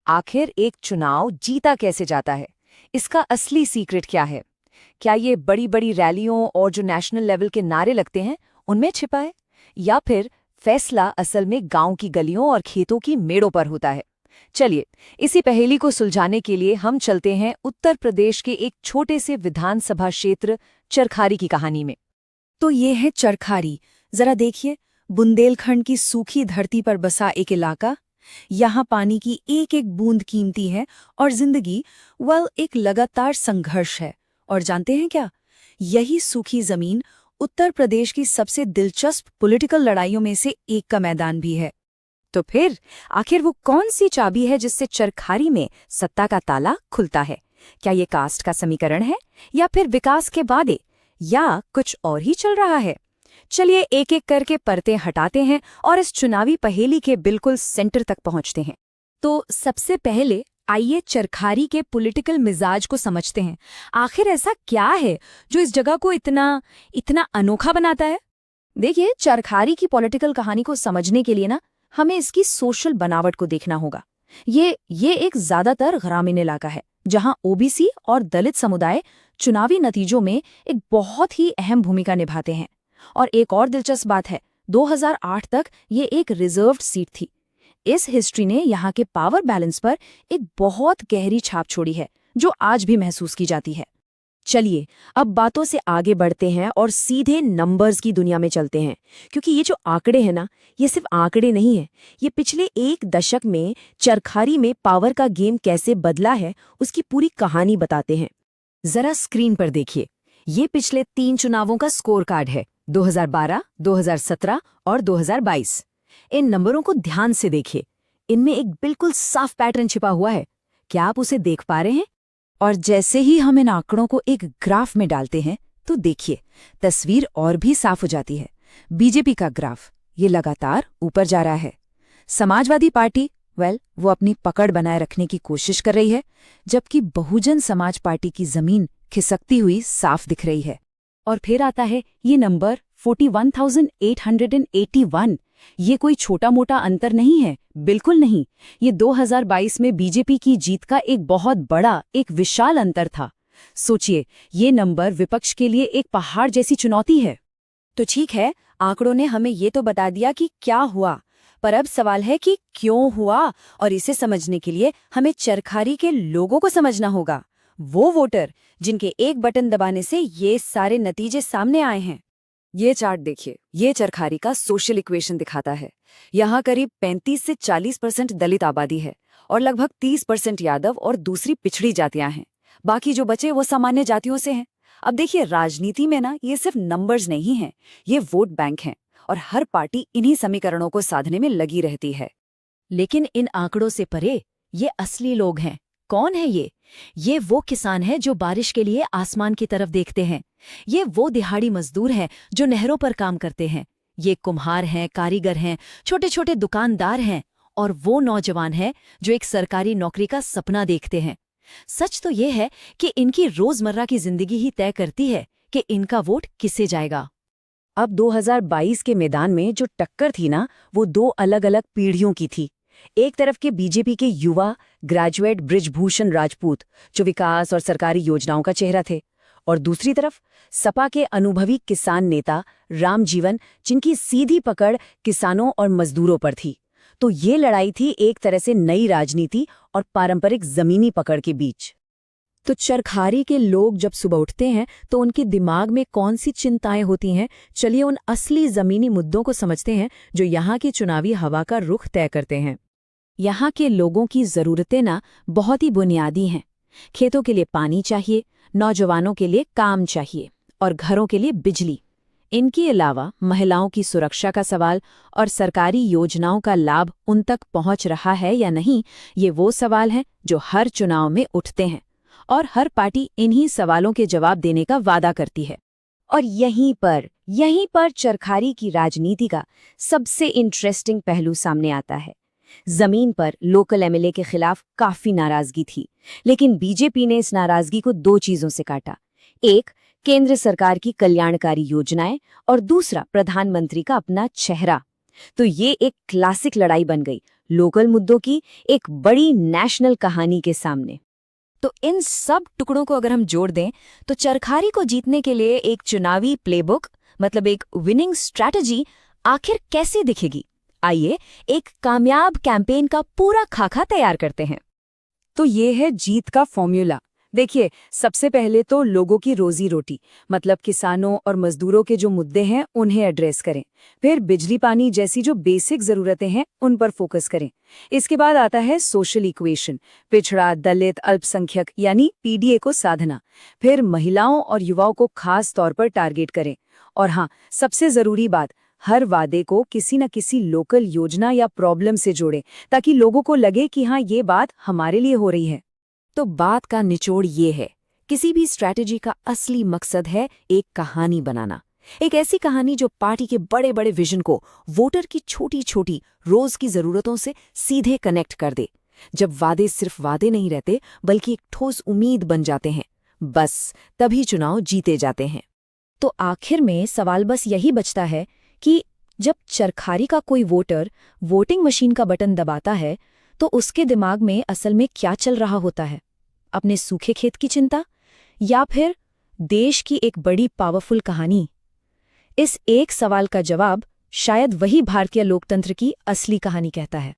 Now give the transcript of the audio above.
आखिर एक चुनाव जीता कैसे जाता है? इसका असली सीक्रेट क्या है? क्या ये बड़ी बड़ी रैलियों और जो नेशनल लेवल के नारे लगते हैं उनमें छिपा है, या फिर फैसला असल में गांव की गलियों और खेतों की मेड़ों पर होता है? चलिए, इसी पहेली को सुलझाने के लिए हम चलते हैं उत्तर प्रदेश के एक छोटे से विधानसभा क्षेत्र चरखारी की कहानी में। तो ये है चरखारी। जरा देखिए, बुंदेलखंड की सूखी धरती पर बसा एक इलाका। यहाँ पानी की एक एक बूंद कीमती है और जिंदगी एक लगातार संघर्ष है। और जानते हैं क्या, यही सूखी जमीन उत्तर प्रदेश की सबसे दिलचस्प पॉलिटिकल लड़ाइयों में से एक का मैदान भी है। तो फिर आखिर वो कौन सी चाबी है जिससे चरखारी में सत्ता का ताला खुलता है? क्या ये कास्ट का समीकरण है, या फिर विकास के वादे, या कुछ और ही चल रहा है? चलिए एक एक करके परतें हटाते हैं और इस चुनावी पहेली के बिल्कुल सेंटर तक पहुंचते हैं। तो सबसे पहले आइए चरखारी के पॉलिटिकल मिजाज को समझते हैं। आखिर ऐसा क्या है जो इस जगह को इतना इतना अनोखा बनाता है? देखिए, चरखारी की पॉलिटिकल कहानी को समझने के लिए ना हमें इसकी सोशल बनावट को देखना होगा। ये एक ज्यादातर ग्रामीण इलाका है जहां ओबीसी और दलित समुदाय चुनावी नतीजों में एक बहुत ही अहम भूमिका निभाते हैं। और एक और दिलचस्प बात है, 2008 तक ये एक रिजर्व्ड सीट थी। इस हिस्ट्री ने यहाँ के पावर बैलेंस पर एक बहुत गहरी छाप छोड़ी है, जो आज भी महसूस की जाती है। चलिए अब बातों से आगे बढ़ते हैं और सीधे नंबर्स की दुनिया में चलते हैं, क्योंकि ये जो आंकड़े हैं ना, ये सिर्फ आंकड़े नहीं हैं। ये पिछले एक दशक में चरखारी में पावर का गेम कैसे बदला है उसकी पूरी कहानी बताते हैं। जरा स्क्रीन पर देखिए, ये पिछले 3 चुनावों का स्कोर कार्ड है, 2012, 2017 और 2022। इन नंबरों को ध्यान से देखिए, इनमें एक बिल्कुल साफ पैटर्न छिपा हुआ है। क्या आप उसे देख पा रहे हैं? और जैसे ही हम इन आंकड़ों को एक ग्राफ में डालते हैं तो देखिए, तस्वीर और भी साफ हो जाती है। बीजेपी का ग्राफ ये लगातार ऊपर जा रहा है। समाजवादी पार्टी वो अपनी पकड़ बनाए रखने की कोशिश कर रही है, जबकि बहुजन समाज पार्टी की जमीन खिसकती हुई साफ दिख रही है। और फिर आता है ये नंबर 41,881। ये कोई छोटा मोटा अंतर नहीं है, बिल्कुल नहीं। ये 2022 में बीजेपी की जीत का एक बहुत बड़ा, एक विशाल अंतर था। सोचिए, ये नंबर विपक्ष के लिए एक पहाड़ जैसी चुनौती है। तो ठीक है, आंकड़ों ने हमें ये तो बता दिया कि क्या हुआ, पर अब सवाल है कि क्यों हुआ। और इसे समझने के लिए हमें चरखारी के लोगों को समझना होगा, वो वोटर जिनके एक बटन दबाने से ये सारे नतीजे सामने आए हैं। ये चार्ट देखिए, ये चरखारी का सोशल इक्वेशन दिखाता है। यहाँ करीब 35 से 40% दलित आबादी है और लगभग 30% यादव और दूसरी पिछड़ी जातियां हैं। बाकी जो बचे वो सामान्य जातियों से हैं। अब देखिए, राजनीति में ना ये सिर्फ नंबर्स नहीं हैं, ये वोट बैंक हैं और हर पार्टी इन्हीं समीकरणों को साधने में लगी रहती है। लेकिन इन आंकड़ों से परे ये असली लोग हैं। कौन है ये? ये वो किसान हैं जो बारिश के लिए आसमान की तरफ देखते हैं। ये वो दिहाड़ी मजदूर हैं जो नहरों पर काम करते हैं। ये कुम्हार हैं, कारीगर हैं, छोटे छोटे दुकानदार हैं, और वो नौजवान हैं जो एक सरकारी नौकरी का सपना देखते हैं। सच तो ये है कि इनकी रोजमर्रा की जिंदगी ही तय करती है कि इनका वोट किसे जाएगा। अब 2022 के मैदान में जो टक्कर थी ना, वो 2 अलग अलग पीढ़ियों की थी। एक तरफ के बीजेपी के युवा ग्रेजुएट बृजभूषण राजपूत, जो विकास और सरकारी योजनाओं का चेहरा थे, और दूसरी तरफ सपा के अनुभवी किसान नेता रामजीवन, जिनकी सीधी पकड़ किसानों और मजदूरों पर थी। तो ये लड़ाई थी एक तरह से नई राजनीति और पारंपरिक जमीनी पकड़ के बीच। तो चरखारी के लोग जब सुबह उठते हैं तो उनके दिमाग में कौन सी चिंताएं होती हैं? चलिए उन असली जमीनी मुद्दों को समझते हैं जो यहाँ की चुनावी हवा का रुख तय करते हैं। यहाँ के लोगों की ज़रूरतें ना बहुत ही बुनियादी हैं। खेतों के लिए पानी चाहिए, नौजवानों के लिए काम चाहिए, और घरों के लिए बिजली। इनके अलावा महिलाओं की सुरक्षा का सवाल और सरकारी योजनाओं का लाभ उन तक पहुंच रहा है या नहीं, ये वो सवाल हैं जो हर चुनाव में उठते हैं, और हर पार्टी इन्हीं सवालों के जवाब देने का वादा करती है। और यहीं पर चरखारी की राजनीति का सबसे इंटरेस्टिंग पहलू सामने आता है। जमीन पर लोकल एमएलए के खिलाफ काफी नाराजगी थी, लेकिन बीजेपी ने इस नाराजगी को 2 चीजों से काटा। एक, केंद्र सरकार की कल्याणकारी योजनाएं, और दूसरा, प्रधानमंत्री का अपना चेहरा। तो ये एक क्लासिक लड़ाई बन गई। लोकल मुद्दों की एक बड़ी नेशनल कहानी के सामने। तो इन सब टुकड़ों को अगर हम जोड़ दें तो चरखारी को जीतने के लिए एक चुनावी प्लेबुक, मतलब एक विनिंग स्ट्रैटेजी आखिर कैसे दिखेगी? आइए एक कामयाब कैंपेन का पूरा खाका तैयार करते हैं। तो ये है जीत का फॉर्मूला। देखिए, सबसे पहले तो लोगों की रोजी रोटी, मतलब किसानों और मजदूरों के जो मुद्दे हैं उन्हें एड्रेस करें। फिर बिजली पानी जैसी जो बेसिक जरूरतें हैं उन पर फोकस करें। इसके बाद आता है सोशल इक्वेशन, पिछड़ा, दलित, अल्पसंख्यक यानी पीडीए को साधना। फिर महिलाओं और युवाओं को खास तौर पर टारगेट करें। और हाँ, सबसे जरूरी बात, हर वादे को किसी न किसी लोकल योजना या प्रॉब्लम से जोड़ें, ताकि लोगों को लगे कि हाँ, ये बात हमारे लिए हो रही है। तो बात का निचोड़ ये है, किसी भी स्ट्रैटेजी का असली मकसद है एक कहानी बनाना। एक ऐसी कहानी जो पार्टी के बड़े बड़े विजन को वोटर की छोटी छोटी रोज की जरूरतों से सीधे कनेक्ट कर दे। जब वादे सिर्फ वादे नहीं रहते बल्कि एक ठोस उम्मीद बन जाते हैं, बस तभी चुनाव जीते जाते हैं। तो आखिर में सवाल बस यही बचता है कि जब चरखारी का कोई वोटर वोटिंग मशीन का बटन दबाता है तो उसके दिमाग में असल में क्या चल रहा होता है? अपने सूखे खेत की चिंता या फिर देश की एक बड़ी पावरफुल कहानी? इस एक सवाल का जवाब शायद वही भारतीय लोकतंत्र की असली कहानी कहता है।